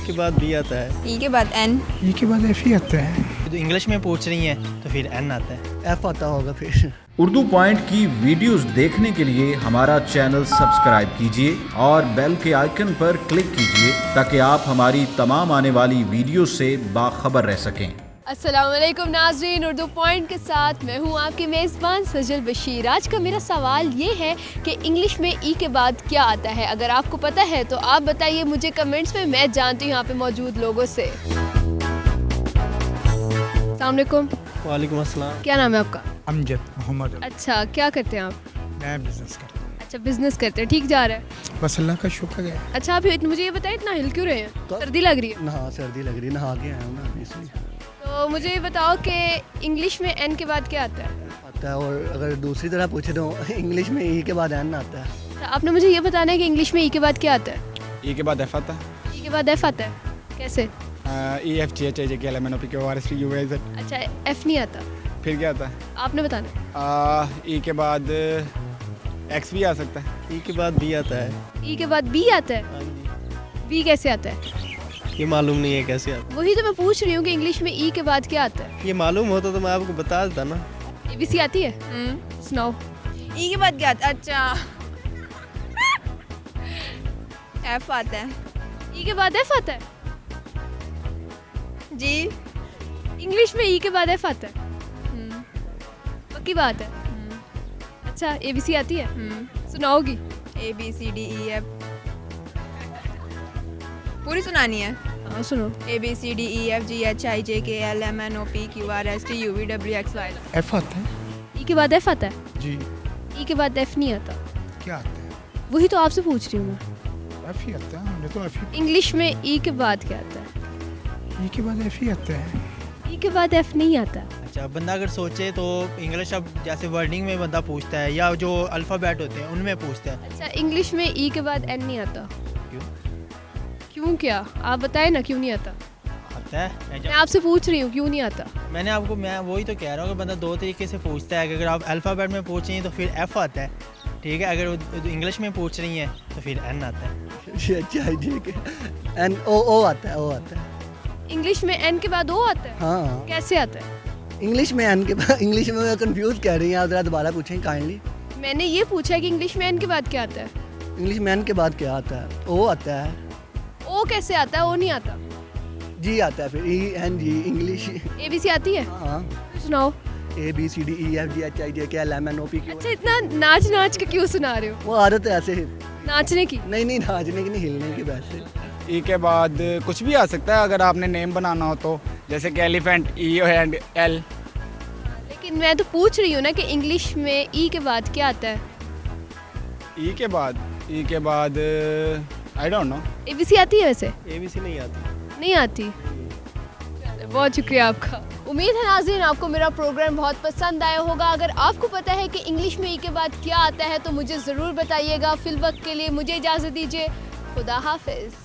के बाद बी आता है। ई के बाद एन। ई के बाद एफ ही आता है। तो इंग्लिश में पूछ रही हैं तो फिर एन आता है। एफ आता होगा फिर। उर्दू पॉइंट की वीडियोस देखने के लिए हमारा चैनल सब्सक्राइब कीजिए और बेल के आइकन पर क्लिक कीजिए ताकि आप हमारी तमाम आने वाली वीडियो से बाखबर रह सकें। अस्सलाम वालेकुम नाज़रीन, उर्दू पॉइंट के साथ मैं हूँ आपकी मेज़बान सजल बशीर। आज का मेरा सवाल ये है कि इंग्लिश में ई के बाद क्या आता है। अगर आपको पता है तो आप बताइए मुझे कमेंट्स में, मैं जानती हूँ यहाँ पे मौजूद लोगों से। अस्सलाम वालेकुम। वालेकुम अस्सलाम। क्या नाम है आपका? अमजद मोहम्मद। अच्छा, क्या करते हैं आप? नया बिजनेस करता हूँ। अच्छा, बिजनेस करते हैं, ठीक जा रहा है? बस अल्लाह का शुक्र है। अच्छा, आप मुझे ये बताएं इतना हिल क्यों रहे हैं? तो सर्दी लग रही है? नहा सर्दी लग रही है, नहा के आया हूँ ना इसलिए। तो मुझे ये बताओ कि इंग्लिश में एन के बाद क्या आता है? आता है, और अगर दूसरी तरह पूछे तो इंग्लिश में ई के बाद एन आता है। अच्छा, आपने मुझे ये बताना है कि इंग्लिश में ई के बाद क्या आता है? ई के बाद एफ आता है। ई के बाद एफ आता है, कैसे? ई F G H I J K L M N O P Q R S T U V Z. अच्छा, एफ नहीं आता, फिर क्या आता है? आपने बताना। ई के बाद एक्स भी आ सकता है। ई के बाद बी आता है। ई के बाद बी आता है? हाँ जी। बी कैसे आता है? ये मालूम नहीं है कैसे आता है। वही तो मैं पूछ रही हूँ कि इंग्लिश में ई के बाद क्या आता है। ये मालूम होता तो मैं आपको बता देता ना। एबीसी आती है? सुनाओ। ई के बाद क्या आता है? अच्छा एफ आता है। ई के बाद एफ आता है? जी। इंग्लिश में ई के बाद एफ आता है? पक्की बात है? अच्छा, एबीसी आती है? सुनाओगी? A B C D E F पूरी सुनानी है? हाँ, सुनो। A B C D E F G H I J K L M N O P Q R S T U V W X Y. F आता है। ई के बाद F आता है? जी। ई के बाद एफ नहीं आता। क्या आता है? वही तो आपसे पूछ रही हूँ मैं। एफ ही आता है। हमने तो एफ ही। इंग्लिश में ई के बाद क्या आता है? ई के बाद एफ ही आता है। ई के बाद एफ नहीं आता। अच्छा, बंदा अगर सोचे तो इंग्लिश अब जैसे वर्डिंग में बंदा पूछता है या जो अल्फ़ाबेट होते हैं उनमें पूछता है। अच्छा, इंग्लिश में ई के बाद एन नहीं आता। क्यों? क्यों क्या? आप बताएं ना क्यों नहीं आता। आता है। मैं आपसे पूछ रही हूँ क्यों नहीं आता। मैं वही तो कह रहा हूँ कि बंदा दो तरीके से पूछता है कि अगर आप अल्फ़ाबेट में पूछ रही हैं तो फिर एफ़ आता है, ठीक है। अगर इंग्लिश में पूछ रही हैं तो फिर एन आता है। अच्छा जी के एन ओ आता है, ओ आता है। इंग्लिश में एन के बाद ओ आता है? हाँ, कैसे आता है? इंग्लिश में एन के बाद इंग्लिश में मैं कंफ्यूज कह रही हैं आप, ज़रा दोबारा पूछें काइंडली। मैंने ये पूछा कि इंग्लिश में एन के बाद क्या आता है। इंग्लिश में एन के बाद क्या आता है? ओ आता है। ओ कैसे आता है? ओ नहीं आता। जी आता है फिर। E N G English. ABC आती है? हाँ, सुनाओ। A B C D E F G H I J K L M N O P Q. अच्छा, इतना नाच नाच के क्यों सुना रहे हो? वो आदत है ऐसे। नाचने की? नहीं नाचने की नहीं, हिलने की वैसे। ई के बाद कुछ भी आ सकता है अगर आपने नेम बनाना हो तो, जैसे कि एलिफेंट ई एंड एल। लेकिन मैं तो पूछ रही हूँ ना कि इंग्लिश में ई के बाद क्या आता है। ई के बाद आई डोंट नो। एबीसी आती है वैसे? ABC नहीं आती। नहीं आती। बहुत शुक्रिया आपका। उम्मीद है नाज़रीन आपको मेरा प्रोग्राम बहुत पसंद आया होगा। अगर आपको पता है कि इंग्लिश में ई के बाद क्या आता है तो मुझे ज़रूर बताइएगा। फिल वक्त के लिए मुझे इजाज़त दीजिए। खुदा हाफिज़।